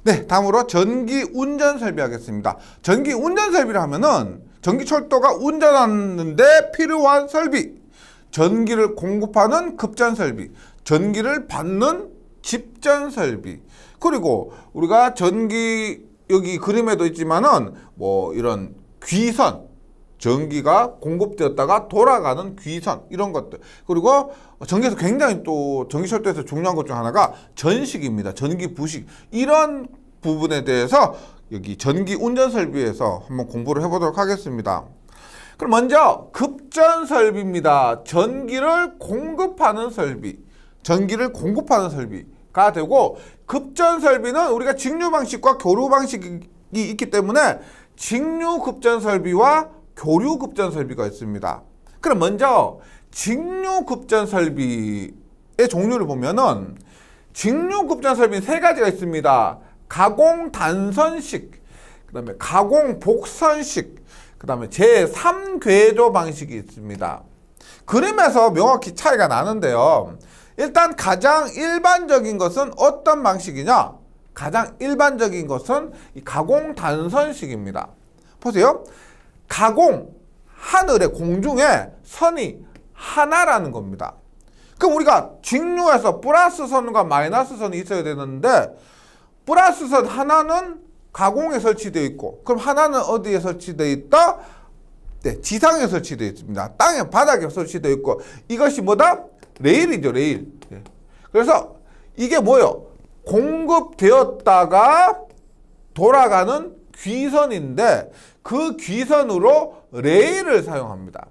네, 다음으로 전기 운전 설비 하겠습니다. 전기 운전 설비를 하면은 전기철도가 운전하는데 필요한 설비, 전기를 공급하는 급전 설비, 전기를 받는 집전 설비, 그리고 우리가 전기 여기 그림에도 있지만은 뭐 이런 귀선, 전기가 공급되었다가 돌아가는 귀선 이런 것들, 그리고 전기에서 굉장히 또 전기철도에서 중요한 것 중 하나가 전식입니다. 전기 부식, 이런 부분에 대해서 여기 전기 운전 설비에서 한번 공부를 해보도록 하겠습니다. 그럼 먼저 급전 설비입니다. 전기를 공급하는 설비, 전기를 공급하는 설비가 되고, 급전 설비는 우리가 직류 방식과 교류 방식이 있기 때문에 직류 급전 설비와 교류 급전 설비가 있습니다. 그럼 먼저 직류 급전 설비의 종류를 보면은 직류 급전 설비는 세 가지가 있습니다. 가공 단선식, 그 다음에 가공 복선식, 그 다음에 제3궤조 방식이 있습니다. 그림에서 명확히 차이가 나는데요. 일단 가장 일반적인 것은 어떤 방식이냐? 가장 일반적인 것은 이 가공 단선식입니다. 보세요. 가공, 하늘에 공중에 선이 하나라는 겁니다. 그럼 우리가 직류에서 플러스 선과 마이너스 선이 있어야 되는데, 플러스 선 하나는 가공에 설치되어 있고, 그럼 하나는 어디에 설치되어 있다? 네, 지상에 설치되어 있습니다. 땅에, 바닥에 설치되어 있고, 이것이 뭐다? 레일이죠, 레일. 네. 그래서 이게 뭐예요? 공급되었다가 돌아가는 귀선인데, 그 귀선으로 레일을 사용합니다.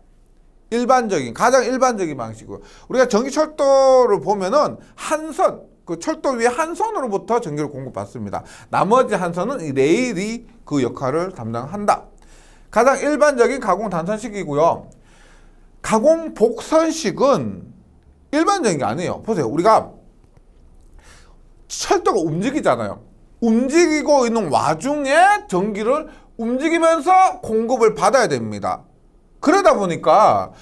일반적인, 가장 일반적인 방식이고요. 우리가 전기철도를 보면은 한 선, 그 철도 위에 한 선으로부터 전기를 공급받습니다. 나머지 한 선은 이 레일이 그 역할을 담당한다. 가장 일반적인 가공 단선식이고요. 가공 복선식은 일반적인 게 아니에요. 보세요. 우리가 철도가 움직이잖아요. 움직이고 있는 와중에 전기를 움직이면서 공급을 받아야 됩니다. 그러다 보니까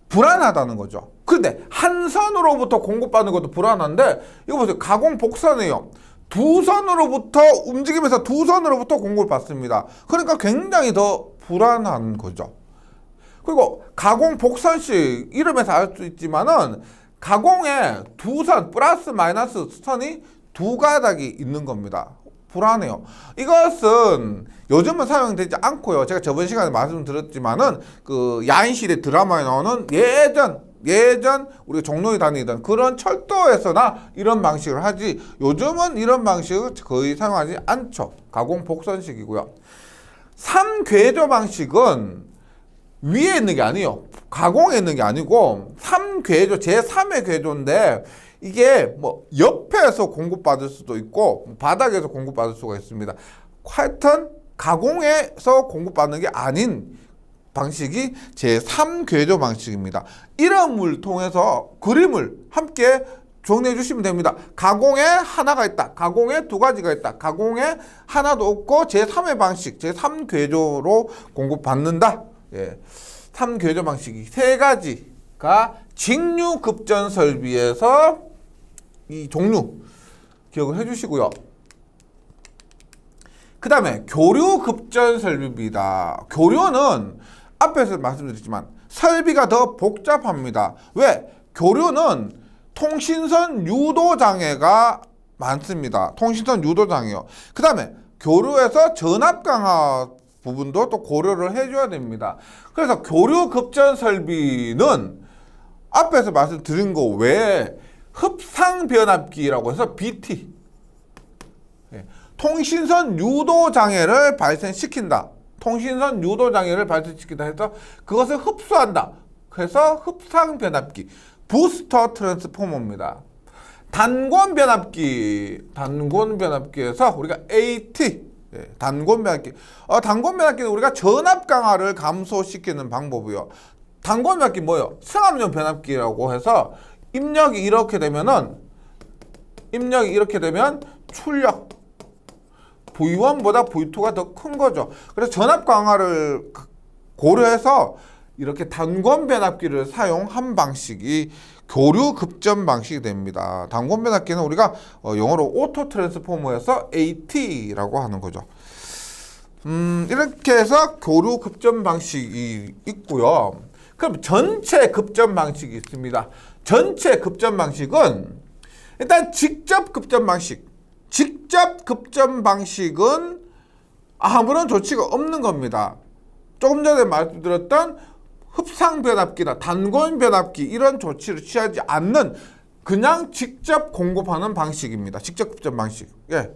불안하다는 거죠. 그런데 한 선으로부터 공급받는 것도 불안한데, 이거 보세요. 가공 복선이에요. 두 선으로부터 움직이면서 두 선으로부터 공급을 받습니다. 그러니까 굉장히 더 불안한 거죠. 그리고 가공 복선식, 이름에서 알 수 있지만은 가공에 두 선, 플러스 마이너스 선이 두 가닥이 있는 겁니다. 불안해요. 이것은 요즘은 사용되지 않고요. 제가 저번 시간에 말씀드렸지만은 그 야인시대 드라마에 나오는 예전 우리가 종로에 다니던 그런 철도에서나 이런 방식을 하지, 요즘은 이런 방식을 거의 사용하지 않죠. 가공 복선식이고요. 3궤조 방식은 위에 있는 게 아니에요. 가공에 있는 게 아니고 3궤조, 제3의 궤조인데, 이게 뭐 옆에서 공급받을 수도 있고 바닥에서 공급받을 수가 있습니다. 하여튼 가공에서 공급받는 게 아닌 방식이 제3궤조 방식입니다. 이름을 통해서 그림을 함께 정리해 주시면 됩니다. 가공에 하나가 있다, 가공에 두 가지가 있다, 가공에 하나도 없고 제3의 방식, 제3궤조로 공급받는다. 예, 3궤조 방식이 세 가지가 직류 급전 설비에서 이 종류 기억을 해주시고요. 그 다음에 교류 급전 설비입니다. 교류는 앞에서 말씀드렸지만 설비가 더 복잡합니다. 왜? 교류는 통신선 유도 장애가 많습니다. 통신선 유도 장애요. 그 다음에 교류에서 전압 강화 부분도 또 고려를 해줘야 됩니다. 그래서 교류 급전 설비는 앞에서 말씀드린 거 외에 흡상 변압기라고 해서 BT, 통신선 유도 장애를 발생시킨다. 통신선 유도 장애를 발생시킨다 해서 그것을 흡수한다. 그래서 흡상 변압기, 부스터 트랜스포머입니다. 단권 변압기에서 우리가 AT, 단권 변압기. 단권 변압기는 우리가 전압 강화를 감소시키는 방법이요. 단권 변압기 뭐예요? 승합용 변압기라고 해서 입력이 이렇게 되면 출력 V1보다 V2가 더 큰 거죠. 그래서 전압 강화를 고려해서 이렇게 단권 변압기를 사용한 방식이 교류 급전 방식이 됩니다. 단권 변압기는 우리가 영어로 오토 트랜스포머에서 AT라고 하는 거죠. 이렇게 해서 교류 급전 방식이 있고요. 그럼 전체 급전 방식이 있습니다. 전체 급전 방식은 일단 직접 급전 방식. 직접 급전 방식은 아무런 조치가 없는 겁니다. 조금 전에 말씀드렸던 흡상 변압기나 단권 변압기 이런 조치를 취하지 않는 그냥 직접 공급하는 방식입니다. 직접 급전 방식. 예.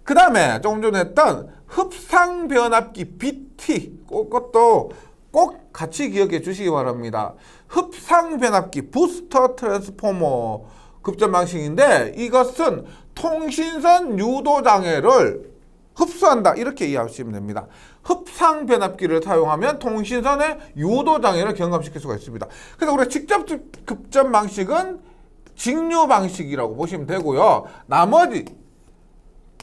그 다음에 조금 전에 했던 흡상 변압기 BT 그것도 꼭 같이 기억해 주시기 바랍니다. 흡상 변압기 부스터 트랜스포머 급전 방식인데 이것은 통신선 유도 장애를 흡수한다 이렇게 이해하시면 됩니다. 흡상 변압기를 사용하면 통신선의 유도 장애를 경감시킬 수가 있습니다. 그래서 우리가 직접 급전 방식은 직류 방식이라고 보시면 되고요. 나머지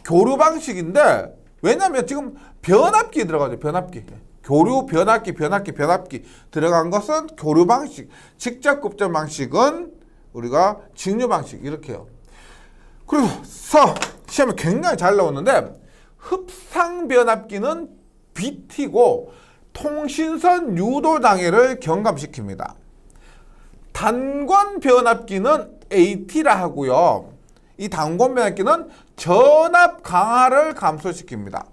교류 방식인데 왜냐하면 지금 변압기 들어가죠. 변압기. 교류 변압기 들어간 것은 교류 방식. 직접 급전 방식은 우리가 직류 방식 이렇게 해요. 그래서 시험에 굉장히 잘 나오는데 흡상 변압기는 BT고 통신선 유도 장애를 경감시킵니다. 단권 변압기는 AT라 하고요. 이 단권 변압기는 전압 강하를 감소시킵니다.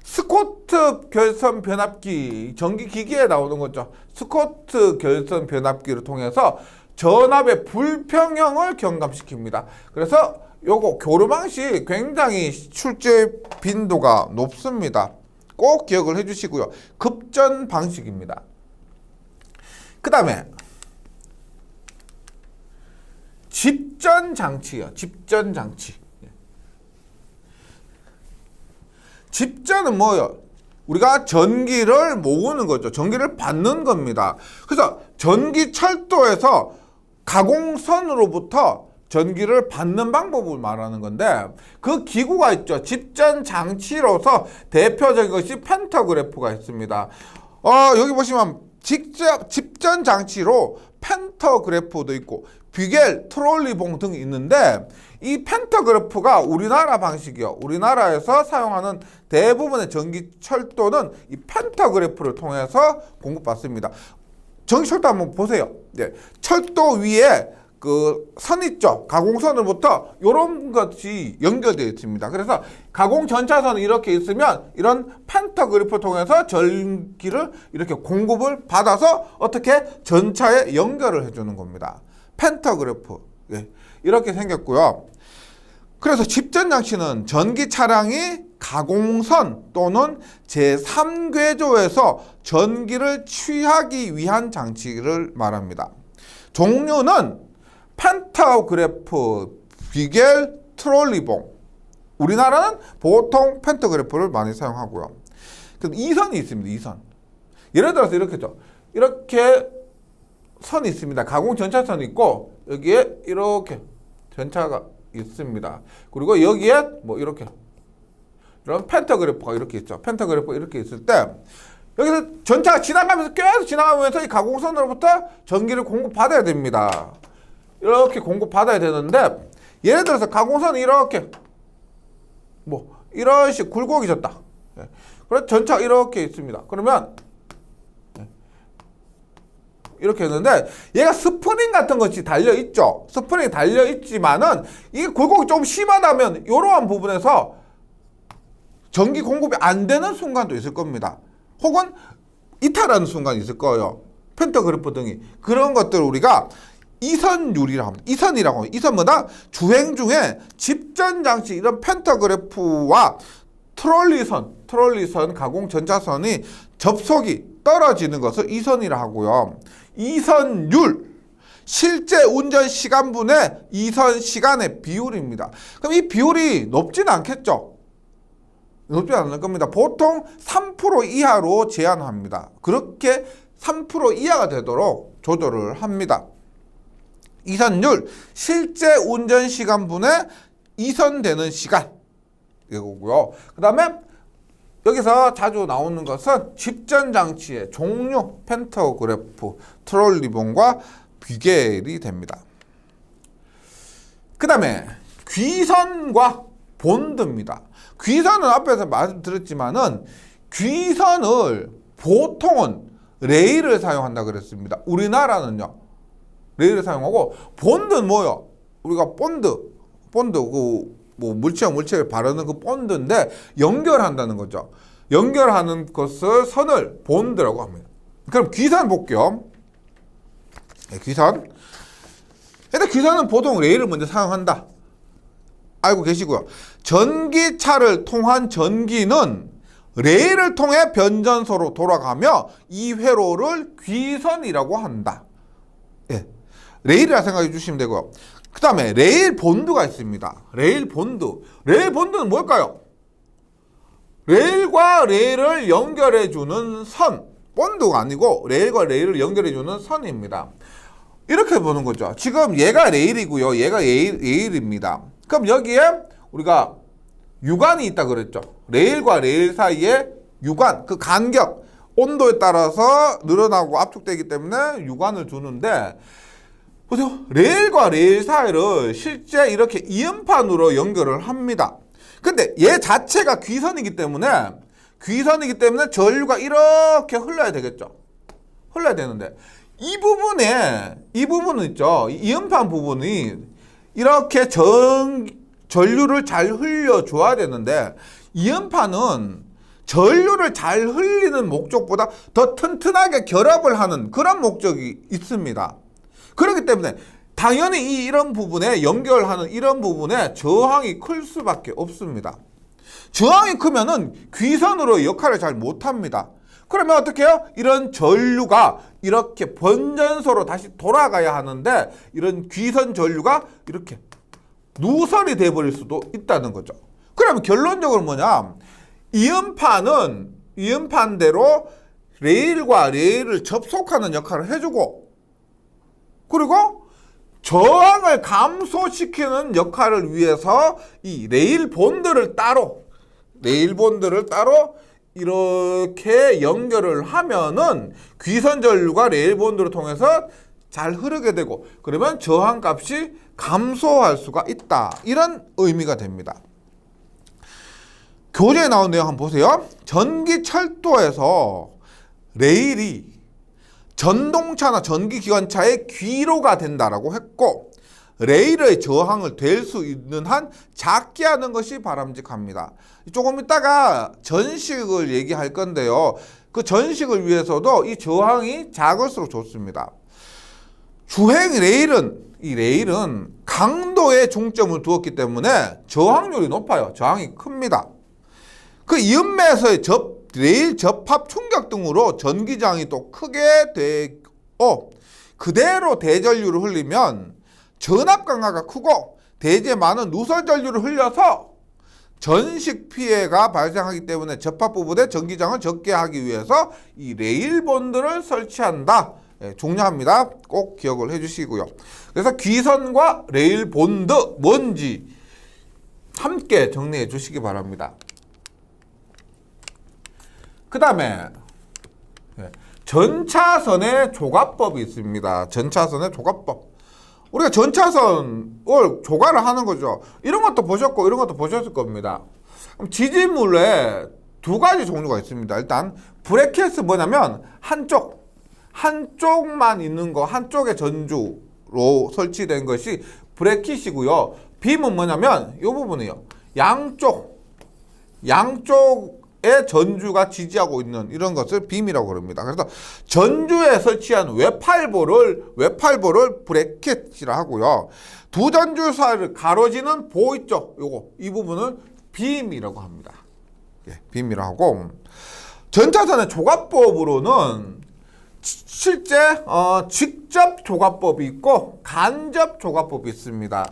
스코트 결선 변압기, 전기 기기에 나오는 거죠. 스코트 결선 변압기를 통해서 전압의 불평형을 경감시킵니다. 그래서 요거 교류 방식 굉장히 출제 빈도가 높습니다. 꼭 기억을 해주시고요. 급전 방식입니다. 그 다음에 집전 장치요. 집전 장치. 집전은 뭐예요? 우리가 전기를 모으는 거죠. 전기를 받는 겁니다. 그래서 전기 철도에서 가공선으로부터 전기를 받는 방법을 말하는 건데 그 기구가 있죠. 집전 장치로서 대표적인 것이 펜터그래프가 있습니다. 여기 보시면 직접 집전 장치로 펜터그래프도 있고 비겔, 트롤리봉 등이 있는데 이 펜터그래프가 우리나라 방식이요. 우리나라에서 사용하는 대부분의 전기 철도는 이 펜터그래프를 통해서 공급받습니다. 전기 철도 한번 보세요. 네. 철도 위에 그 선 있죠. 가공선으로부터 이런 것이 연결되어 있습니다. 그래서 가공 전차선이 이렇게 있으면 이런 펜터그래프를 통해서 전기를 이렇게 공급을 받아서 어떻게 전차에 연결을 해주는 겁니다. 펜터그래프. 예. 이렇게 생겼고요. 그래서 집전 장치는 전기 차량이 가공선 또는 제3궤조에서 전기를 취하기 위한 장치를 말합니다. 종류는 펜터그래프, 비겔, 트롤리봉. 우리나라는 보통 펜터그래프를 많이 사용하고요. 그럼 이선이 있습니다. 이선. 예를 들어서 이렇게죠. 이렇게 선이 있습니다. 가공 전차선이 있고 여기에 이렇게 전차가 있습니다. 그리고 여기에 뭐 이렇게 이런 펜터그래프가 이렇게 있죠. 펜터그래프가 이렇게 있을 때 여기서 전차가 지나가면서 계속 지나가면서 이 가공선으로부터 전기를 공급받아야 됩니다. 이렇게 공급받아야 되는데 예를 들어서 가공선이 이렇게 뭐 이런 식 굴곡이 졌다. 그래서 전차가 이렇게 있습니다. 그러면 이렇게 했는데 얘가 스프링 같은 것이 달려있죠. 스프링이 달려있지만은 이게 굴곡이 좀 심하다면 이러한 부분에서 전기 공급이 안 되는 순간도 있을 겁니다. 혹은 이탈하는 순간이 있을 거예요. 펜터그래프 등이. 그런 것들을 우리가 이선율이라고 합니다. 이선이라고 합니다. 이선보다 주행 중에 집전장치 이런 펜터그래프와 트롤리선, 가공 전차선이 접속이 떨어지는 것을 이선이라 하고요. 이선율, 실제 운전 시간분의 이선 시간의 비율입니다. 그럼 이 비율이 높지는 않겠죠? 높지 않을 겁니다. 보통 3% 이하로 제한합니다. 그렇게 3% 이하가 되도록 조절을 합니다. 이선율, 실제 운전 시간분의 이선되는 시간 이거고요. 그 다음에 여기서 자주 나오는 것은 집전 장치의 종류, 펜터그래프, 트롤리봉과 귀결이 됩니다. 그 다음에 귀선과 본드입니다. 귀선은 앞에서 말씀드렸지만은 귀선을 보통은 레일을 사용한다 그랬습니다. 우리나라는요 레일을 사용하고, 본드는 뭐요? 우리가 본드 그 뭐 물체에 바르는 그 본드인데 연결한다는 거죠. 연결하는 것을 선을 본드라고 합니다. 그럼 귀선 볼게요. 네, 귀선. 근데 귀선은 보통 레일을 먼저 사용한다. 알고 계시고요. 전기차를 통한 전기는 레일을 통해 변전소로 돌아가며 이 회로를 귀선이라고 한다. 예. 레일이라 생각해 주시면 되고요. 그 다음에 레일 본드가 있습니다. 레일 본드는 뭘까요? 레일과 레일을 연결해주는 선. 본드가 아니고 레일과 레일을 연결해주는 선입니다. 이렇게 보는 거죠. 지금 얘가 레일이고요. 얘가 레일입니다. 그럼 여기에 우리가 유관이 있다 그랬죠. 레일과 레일 사이에 유관, 그 간격, 온도에 따라서 늘어나고 압축되기 때문에 유관을 두는데, 보세요. 레일과 레일 사이를 실제 이렇게 이음판으로 연결을 합니다. 근데 얘 자체가 귀선이기 때문에 전류가 이렇게 흘러야 되겠죠. 흘러야 되는데 이 부분은 있죠. 이음판 부분이 이렇게 전류를 잘 흘려줘야 되는데, 이음판은 전류를 잘 흘리는 목적보다 더 튼튼하게 결합을 하는 그런 목적이 있습니다. 그렇기 때문에 당연히 이런 부분에 연결하는 이런 부분에 저항이 클 수밖에 없습니다. 저항이 크면은 귀선으로 역할을 잘 못합니다. 그러면 어떻게 해요? 이런 전류가 이렇게 번전소로 다시 돌아가야 하는데, 이런 귀선 전류가 이렇게 누설이 돼버릴 수도 있다는 거죠. 그러면 결론적으로 뭐냐? 이음판대로 레일과 레일을 접속하는 역할을 해주고, 그리고 저항을 감소시키는 역할을 위해서 이 레일 본드를 따로 이렇게 연결을 하면은 귀선 전류가 레일 본드를 통해서 잘 흐르게 되고, 그러면 저항 값이 감소할 수가 있다. 이런 의미가 됩니다. 교재에 나온 내용 한번 보세요. 전기철도에서 레일이 전동차나 전기기관차의 귀로가 된다라고 했고, 레일의 저항을 될 수 있는 한 작게 하는 것이 바람직합니다. 조금 이따가 전식을 얘기할 건데요. 그 전식을 위해서도 이 저항이 작을수록 좋습니다. 주행 레일은 강도에 중점을 두었기 때문에 저항률이 높아요. 저항이 큽니다. 그 이음매에서의 레일 접합 충격 등으로 전기저항이 또 크게 되고, 그대로 대전류를 흘리면 전압 강화가 크고 대제 많은 누설 전류를 흘려서 전식 피해가 발생하기 때문에 접합 부분에 전기저항을 적게 하기 위해서 이 레일 본드를 설치한다. 중요합니다. 꼭 기억을 해주시고요. 그래서 귀선과 레일 본드 뭔지 함께 정리해 주시기 바랍니다. 그 다음에 전차선의 조각법이 있습니다. 전차선의 조각법. 우리가 전차선을 조각을 하는 거죠. 이런 것도 보셨고 이런 것도 보셨을 겁니다. 지지물에 두 가지 종류가 있습니다. 일단 브래켓이 뭐냐면 한쪽만 있는 거, 한쪽의 전주로 설치된 것이 브래킷이고요. 빔은 뭐냐면 이 부분이에요. 양쪽에 전주가 지지하고 있는 이런 것을 빔이라고 그럽니다. 그래서 전주에 설치한 외팔보를 브래킷이라 하고요. 두 전주 사이를 가로지는 보 있죠. 이 부분을 빔이라고 합니다. 빔이라고 하고, 전차선의 조각법으로는 실제 직접 조각법이 있고 간접 조각법이 있습니다.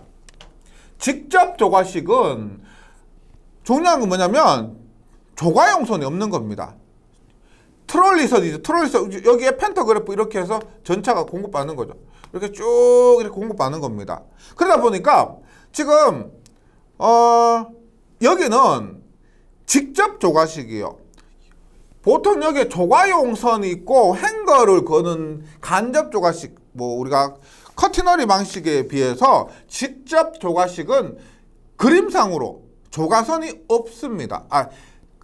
직접 조각식은 중요한 건 뭐냐면 조가용선이 없는 겁니다. 트롤리선이죠. 트롤리선, 여기에 펜터그래프 이렇게 해서 전차가 공급받는 거죠. 이렇게 쭉 이렇게 공급받는 겁니다. 그러다 보니까 지금 여기는 직접 조가식이에요. 보통 여기에 조가용선이 있고 행거를 거는 간접 조가식, 뭐 우리가 커티너리 방식에 비해서 직접 조가식은 그림상으로 조가선이 없습니다.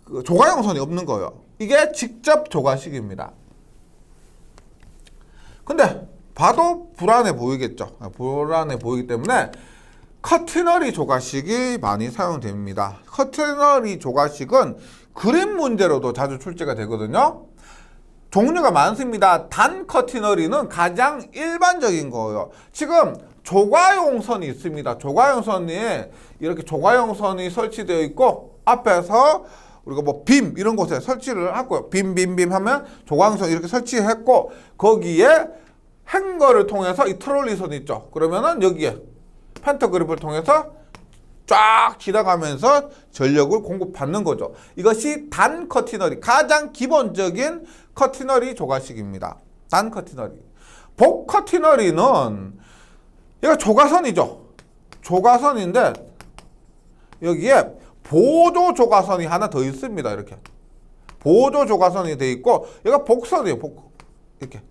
그 조가용선이 없는 거예요. 이게 직접 조가식입니다. 근데 봐도 불안해 보이겠죠. 불안해 보이기 때문에 커티너리 조가식이 많이 사용됩니다. 커티너리 조가식은 그림 문제로도 자주 출제가 되거든요. 종류가 많습니다. 단 커티너리는 가장 일반적인 거예요. 지금 조가용선이 있습니다. 조가용선에 이렇게 조가용선이 설치되어 있고 앞에서 우리가 뭐 빔 이런 곳에 설치를 하고요. 빔 하면 조가용선 이렇게 설치했고 거기에 행거를 통해서 이 트롤리선이 있죠. 그러면은 여기에 펜터그립을 통해서 쫙 지나가면서 전력을 공급받는 거죠. 이것이 단 커티너리, 가장 기본적인 커티너리 조가식입니다. 단 커티너리. 복 커티너리는 얘가 조가선이죠. 조가선인데 여기에 보조 조가선이 하나 더 있습니다. 이렇게 보조 조가선이 돼 있고 얘가 복선이에요. 이렇게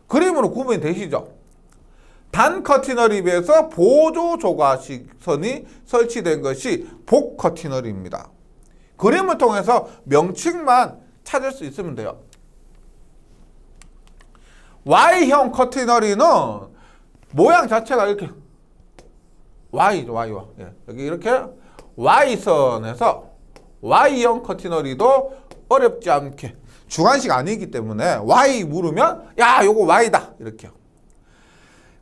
그림으로 구분이 되시죠. 단 커티너리에 비해서 보조 조가선이 설치된 것이 복 커티너리입니다. 그림을 통해서 명칭만 찾을 수 있으면 돼요. Y형 커티너리는 모양 자체가 이렇게 Y죠, Y와. 예, 여기 이렇게 Y선에서 Y형 커티너리도 어렵지 않게 주관식 아니기 때문에 Y 물으면 야, 요거 Y다 이렇게요.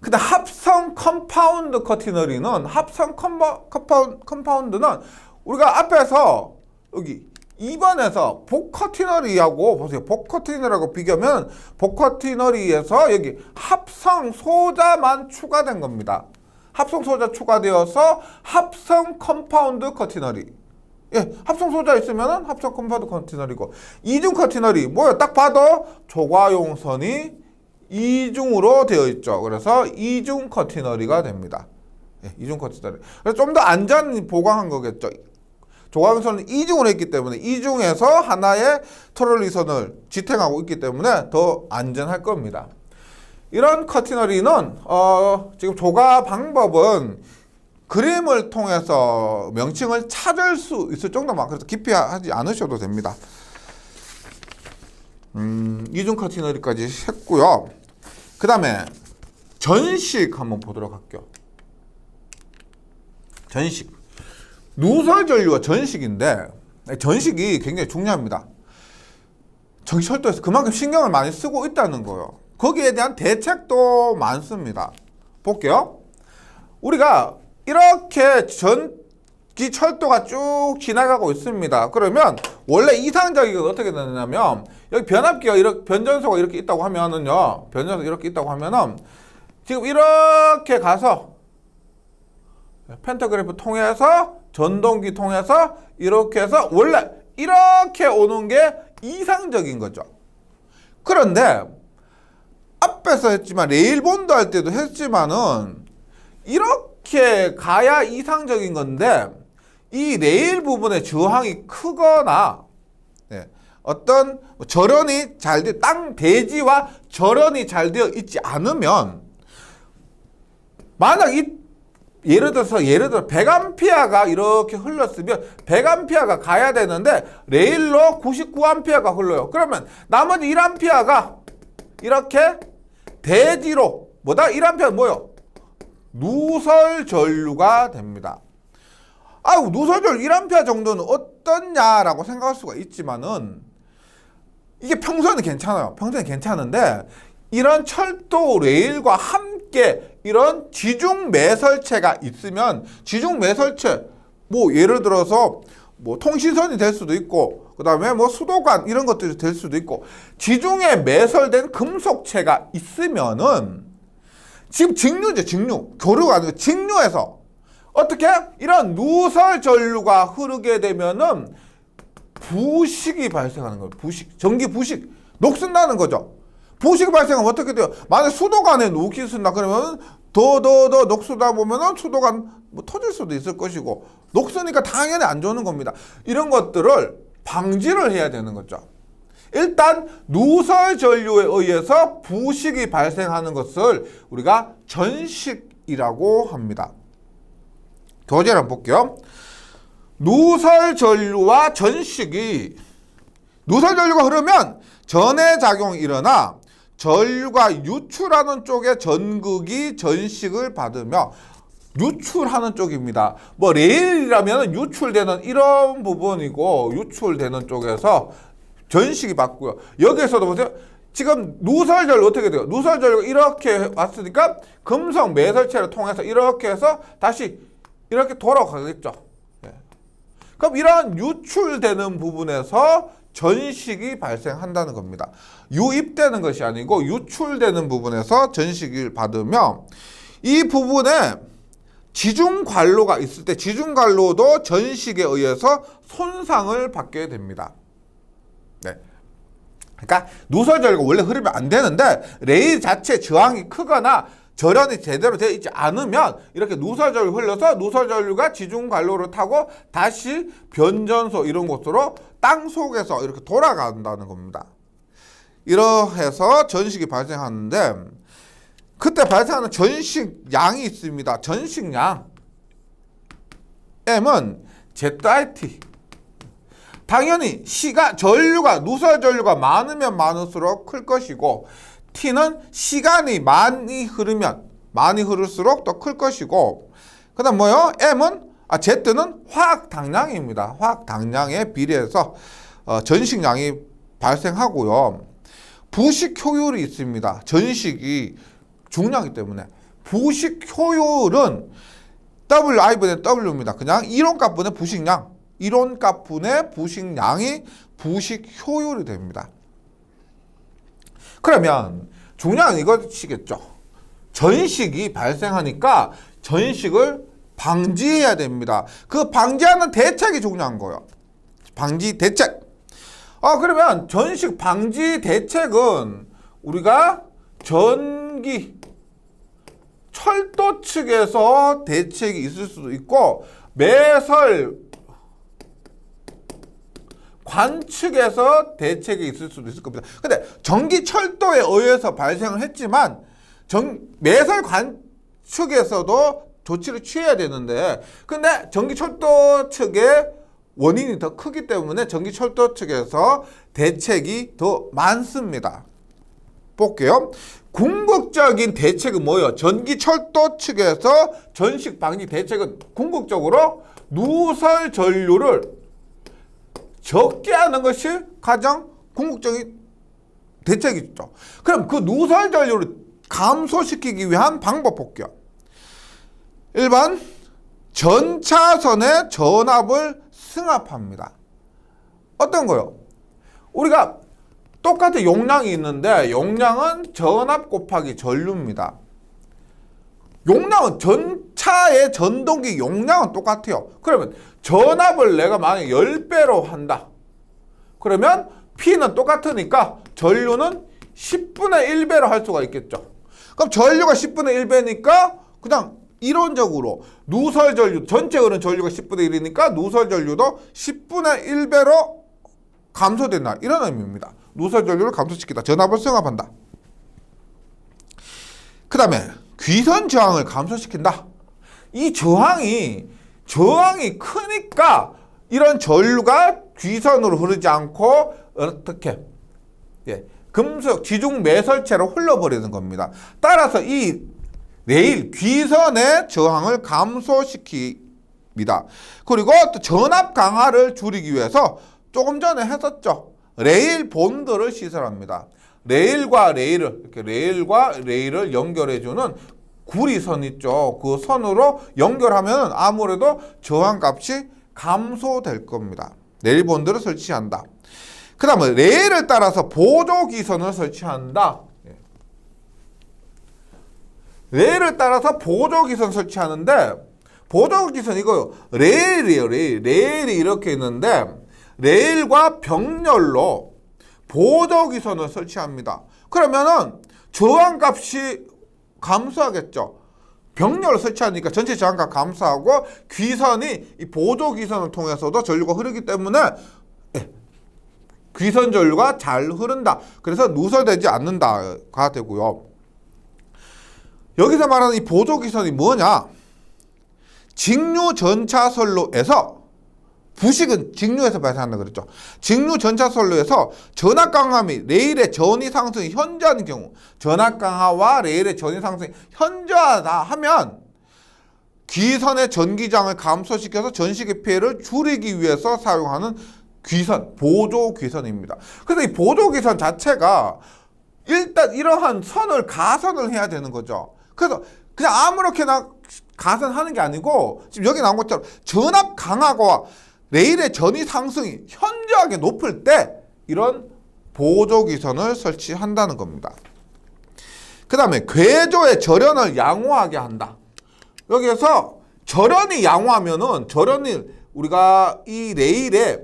근데 합성 컴파운드 커티너리는 합성 컴파운드는 우리가 앞에서 여기 2번에서 복 커티너리하고 보세요. 복 커티너리하고 비교하면 복 커티너리에서 여기 합성 소자만 추가된 겁니다. 합성 소자 추가되어서 합성 컴파운드 커티너리. 예, 합성 소자 있으면은 합성 컴파운드 커티너리고 이중 커티너리 뭐야? 딱 봐도 조가용선이 이중으로 되어 있죠. 그래서 이중 커티너리가 됩니다. 예, 이중 커티너리. 그래서 좀 더 안전 보강한 거겠죠. 조가용선은 이중으로 했기 때문에 이중에서 하나의 트롤리선을 지탱하고 있기 때문에 더 안전할 겁니다. 이런 커티너리는 지금 조가 방법은 그림을 통해서 명칭을 찾을 수 있을 정도만 그래서 깊이 하지 않으셔도 됩니다. 이중 커티너리까지 했고요. 그 다음에 전식 한번 보도록 할게요. 전식. 누설전류와 전식인데 전식이 굉장히 중요합니다. 전기철도에서 그만큼 신경을 많이 쓰고 있다는 거예요. 거기에 대한 대책도 많습니다. 볼게요. 우리가 이렇게 전기철도가 쭉 지나가고 있습니다. 그러면 원래 이상적인 건 어떻게 되냐면 여기 변압기가 이렇게 변전소가 이렇게 있다고 하면은요. 변전소 이렇게 있다고 하면은 지금 이렇게 가서 펜터그래프 통해서 전동기 통해서 이렇게 해서 원래 이렇게 오는 게 이상적인 거죠. 그런데 앞에서 했지만 레일본드 할 때도 했지만은 이렇게 가야 이상적인 건데 이 레일 부분의 저항이 크거나 어떤 절연이 잘 돼, 땅 대지와 절연이 잘 되어 있지 않으면 만약 예를 들어 100A가 이렇게 흘렀으면 100A가 가야 되는데 레일로 99A가 흘러요. 그러면 나머지 1A가 이렇게 대지로 뭐다? 1A 뭐요? 누설 전류가 됩니다. 아유, 누설 전류 1A 정도는 어떻냐라고 생각할 수가 있지만은 이게 평소에는 괜찮아요. 평소에는 괜찮은데 이런 철도 레일과 함께 이런 지중 매설체가 있으면 지중 매설체 뭐 예를 들어서 뭐 통신선이 될 수도 있고 그다음에 뭐 수도관 이런 것들이 될 수도 있고 지중에 매설된 금속체가 있으면은 지금 직류죠. 직류. 교류가 아니고 직류에서 어떻게 이런 누설 전류가 흐르게 되면은 부식이 발생하는 거예요. 부식. 전기 부식. 녹슨다는 거죠. 부식이 발생하면 어떻게 돼요? 만약 수도관에 녹이 쓴다 그러면 더 녹수다 보면은 수도관 뭐 터질 수도 있을 것이고 녹으니까 당연히 안 좋은 겁니다. 이런 것들을 방지를 해야 되는 거죠. 일단 누설 전류에 의해서 부식이 발생하는 것을 우리가 전식이라고 합니다. 교재를 한번 볼게요. 누설 전류와 전식이, 누설 전류가 흐르면 전해 작용이 일어나 전류가 유출하는 쪽에 전극이 전식을 받으며, 유출하는 쪽입니다. 뭐 레일이라면 유출되는 이런 부분이고 유출되는 쪽에서 전식이 받고요. 여기에서도 보세요. 지금 누설 전류 어떻게 돼요? 누설 전류가 이렇게 왔으니까 금속 매설체를 통해서 이렇게 해서 다시 이렇게 돌아가겠죠. 예. 그럼 이런 유출되는 부분에서 전식이 발생한다는 겁니다. 유입되는 것이 아니고 유출되는 부분에서 전식을 받으며, 이 부분에 지중관로가 있을 때 지중관로도 전식에 의해서 손상을 받게 됩니다. 네. 그러니까 누설 전류가 원래 흐르면 안 되는데 레일 자체 저항이 크거나 절연이 제대로 되어 있지 않으면 이렇게 누설 전류 흘러서 누설 전류가 지중관로를 타고 다시 변전소 이런 곳으로 땅 속에서 이렇게 돌아간다는 겁니다. 이러해서 전식이 발생하는데, 그때 발생하는 전식량이 있습니다. 전식량 M은 ZIT. 당연히 전류가 누설 전류가 많으면 많을수록 클 것이고, T는 시간이 많이 흐를수록 더 클 것이고, 그다음 뭐요? Z는 화학 당량입니다. 화학 당량에 비례해서 전식량이 발생하고요. 부식 효율이 있습니다. 전식이 중량이기 때문에 부식 효율은 WI분의 W입니다. 그냥 이론값분의 부식량, 이론값분의 부식량이 부식 효율이 됩니다. 그러면 중요한 이것이겠죠. 전식이 발생하니까 전식을 방지해야 됩니다. 그 방지하는 대책이 중요한 거예요. 방지 대책. 그러면 전식 방지 대책은 우리가 철도 측에서 대책이 있을 수도 있고, 매설 관 측에서 대책이 있을 수도 있을 겁니다. 근데 전기철도에 의해서 발생을 했지만 매설관 측에서도 조치를 취해야 되는데, 근데 전기철도 측의 원인이 더 크기 때문에 전기철도 측에서 대책이 더 많습니다. 볼게요. 궁극적인 대책은 뭐예요? 전기철도 측에서 전식 방지 대책은 궁극적으로 누설 전류를 적게 하는 것이 가장 궁극적인 대책이죠. 그럼 그 누설 전류를 감소시키기 위한 방법 볼게요. 1번, 전차선에 전압을 승합합니다. 어떤 거요? 우리가 똑같은 용량이 있는데 용량은 전압 곱하기 전류입니다. 용량은 전차의 전동기 용량은 똑같아요. 그러면 전압을 내가 만약에 10배로 한다. 그러면 P는 똑같으니까 전류는 10분의 1배로 할 수가 있겠죠. 그럼 전류가 10분의 1배니까 그냥 이론적으로 누설 전류, 전체 흐르는 전류가 10분의 1이니까 누설 전류도 10분의 1배로 감소된다. 이런 의미입니다. 누설 전류를 감소시키다. 전압을 승합한다. 그 다음에 귀선 저항을 감소시킨다. 이 저항이 크니까 이런 전류가 귀선으로 흐르지 않고 어떻게 금속 지중 매설체로 흘러버리는 겁니다. 따라서 이 레일 귀선의 저항을 감소시킵니다. 그리고 또 전압 강화를 줄이기 위해서 조금 전에 했었죠. 레일 본드를 시설합니다. 레일과 레일을 연결해주는 구리선 있죠. 그 선으로 연결하면 아무래도 저항값이 감소될 겁니다. 레일 본드를 설치한다. 그 다음에 레일을 따라서 보조기선을 설치한다. 레일을 따라서 보조기선 설치하는데, 보조기선 이거요. 레일이에요. 레일이 이렇게 있는데 레일과 병렬로 보조기선을 설치합니다. 그러면은 저항값이 감소하겠죠. 병렬을 설치하니까 전체 저항값 감소하고 귀선이 이 보조기선을 통해서도 전류가 흐르기 때문에 귀선 전류가 잘 흐른다. 그래서 누설되지 않는다가 되고요. 여기서 말하는 이 보조기선이 뭐냐? 직류 전차선로에서, 부식은 직류에서 발생한다 그랬죠. 직류 전차선로에서 전압 강화 및 레일의 전위 상승이 현저한 경우, 전압 강화와 레일의 전위 상승이 현저하다 하면 귀선의 전기장을 감소시켜서 전시기 피해를 줄이기 위해서 사용하는 귀선, 보조 귀선입니다. 그래서 이 보조 귀선 자체가 일단 이러한 선을 가선을 해야 되는 거죠. 그래서 그냥 아무렇게나 가선하는 게 아니고 지금 여기 나온 것처럼 전압 강화와 레일의 전위 상승이 현저하게 높을 때 이런 보조 귀선을 설치한다는 겁니다. 그 다음에 궤조의 절연을 양호하게 한다. 여기에서 절연이 양호하면은, 절연이 우리가 이 레일에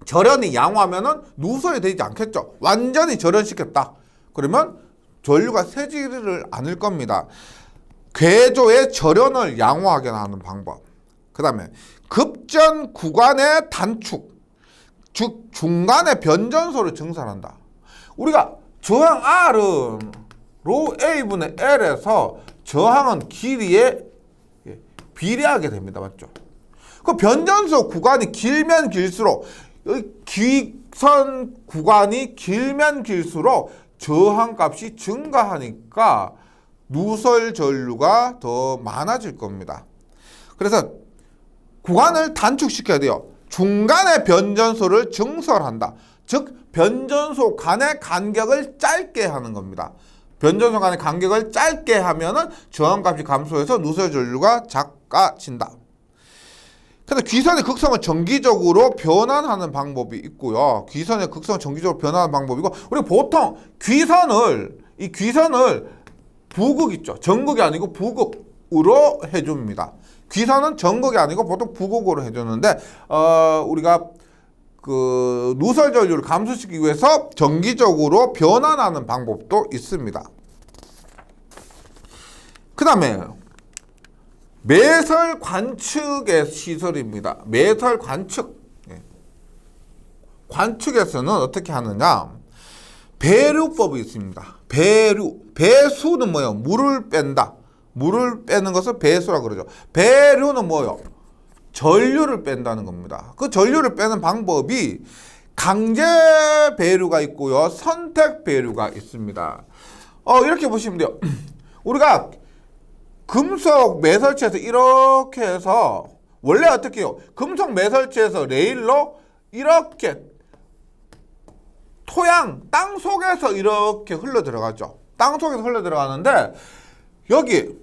절연이 양호하면은 누설이 되지 않겠죠. 완전히 절연시켰다. 그러면 전류가 새지를 않을 겁니다. 궤조의 절연을 양호하게 하는 방법. 그 다음에 급전 구간의 단축, 즉 중간에 변전소를 증설한다. 우리가 저항 R은 로 A분의 L에서 저항은 길이에 비례하게 됩니다. 맞죠? 그 변전소 구간이 길면 길수록, 귀선 구간이 길면 길수록 저항값이 증가하니까 누설 전류가 더 많아질 겁니다. 그래서 구간을 단축시켜야 돼요. 중간에 변전소를 증설한다. 즉 변전소 간의 간격을 짧게 하는 겁니다. 변전소 간의 간격을 짧게 하면은 저항값이 감소해서 누설 전류가 작아진다. 그래서 귀선의 극성을 정기적으로 변환하는 방법이 있고요. 귀선의 극성을 정기적으로 변환하는 방법이고, 우리 보통 이 귀선을 부극 있죠. 전극이 아니고 부극으로 해줍니다. 귀선은 전극이 아니고 보통 부극으로 해주는데, 우리가 그 누설 전류를 감소시키기 위해서 정기적으로 변환하는 방법도 있습니다. 그 다음에 매설 관측의 시설입니다. 매설 관측. 관측에서는 어떻게 하느냐? 배류법이 있습니다. 배수는 뭐예요? 물을 뺀다. 물을 빼는 것을 배수라 그러죠. 배류는 뭐예요? 전류를 뺀다는 겁니다. 그 전류를 빼는 방법이 강제 배류가 있고요. 선택 배류가 있습니다. 이렇게 보시면 돼요. 우리가 금속 매설체에서 이렇게 해서, 원래 어떻게 해요? 금속 매설체에서 레일로 이렇게 토양, 땅 속에서 이렇게 흘러 들어가죠. 땅 속에서 흘러 들어가는데, 여기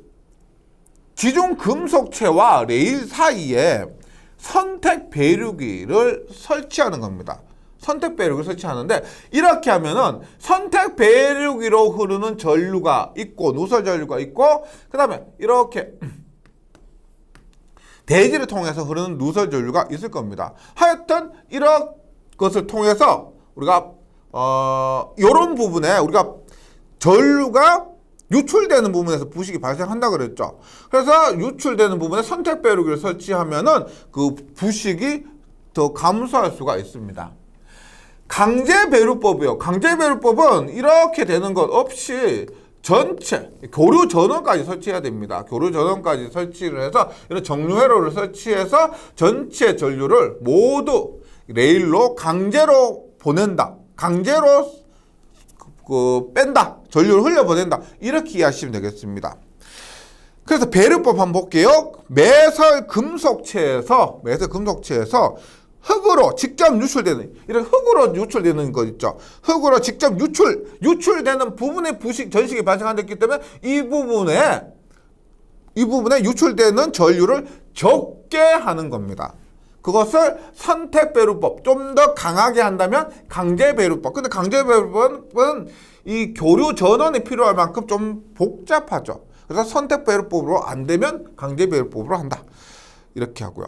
지중 금속체와 레일 사이에 선택 배류기를 설치하는 겁니다. 선택 배류기를 설치하는데, 이렇게 하면은 선택 배류기로 흐르는 전류가 있고, 누설 전류가 있고, 그 다음에 이렇게 대지를 통해서 흐르는 누설 전류가 있을 겁니다. 하여튼 이런 것을 통해서 우리가 이런 부분에 우리가 전류가 유출되는 부분에서 부식이 발생한다 그랬죠. 그래서 유출되는 부분에 선택 배류기를 설치하면은 그 부식이 더 감소할 수가 있습니다. 강제 배류법이요. 강제 배류법은 이렇게 되는 것 없이 전체 교류 전원까지 설치해야 됩니다. 교류 전원까지 설치를 해서 이런 정류 회로를 설치해서 전체 전류를 모두 레일로 강제로 보낸다. 강제로 뺀다. 전류를 흘려보낸다. 이렇게 이해하시면 되겠습니다. 그래서 배류법 한번 볼게요. 매설 금속체에서 흙으로 직접 유출되는, 이런 흙으로 유출되는 거 있죠. 흙으로 직접 유출되는 부분에 부식, 전식이 발생했기 때문에 이 부분에 유출되는 전류를 적게 하는 겁니다. 그것을 선택 배류법, 좀 더 강하게 한다면 강제 배류법. 근데 강제 배류법은 이 교류 전원이 필요할 만큼 좀 복잡하죠. 그래서 선택 배류법으로 안 되면 강제 배류법으로 한다. 이렇게 하고요.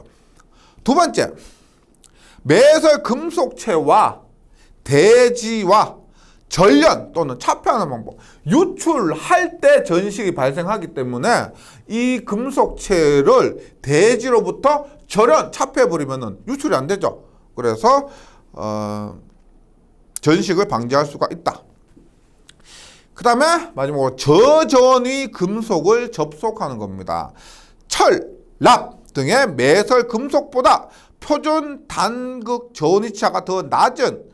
두 번째, 매설 금속체와 대지와 전련 또는 차폐하는 방법. 유출할 때 전식이 발생하기 때문에 이 금속체를 대지로부터 절연, 차폐해버리면 유출이 안 되죠. 그래서 전식을 방지할 수가 있다. 그 다음에 마지막으로 저전위 금속을 접속하는 겁니다. 철, 납 등의 매설 금속보다 표준 단극 전위치가 더 낮은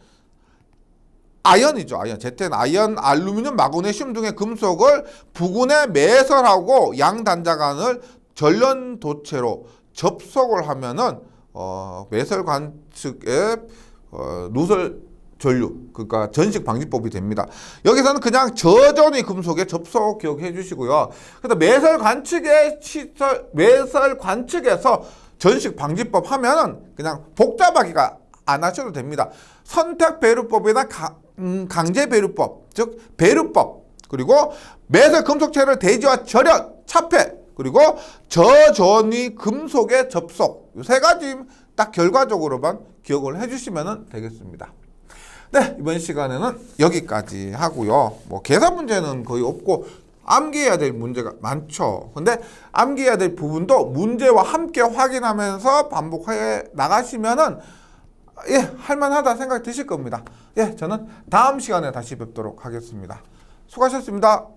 아연이죠. 아연. Z는 아연, 알루미늄, 마그네슘 등의 금속을 부근에 매설하고 양단자간을 전련도체로 접속을 하면은 매설 관측에 누설 전류, 그러니까 전식 방지법이 됩니다. 여기서는 그냥 저전위 금속의 접속 기억해 주시고요. 그래서 매설 관측에서 전식 방지법 하면은 그냥 복잡하기가 안 하셔도 됩니다. 선택 배류법이나 강제 배류법, 즉 배류법, 그리고 매설 금속체를 대지와 절연, 차폐, 그리고 저전위 금속의 접속, 이 세 가지 딱 결과적으로만 기억을 해주시면 되겠습니다. 네, 이번 시간에는 여기까지 하고요. 뭐 계산 문제는 거의 없고 암기해야 될 문제가 많죠. 근데 암기해야 될 부분도 문제와 함께 확인하면서 반복해 나가시면은 할만하다 생각 드실 겁니다. 저는 다음 시간에 다시 뵙도록 하겠습니다. 수고하셨습니다.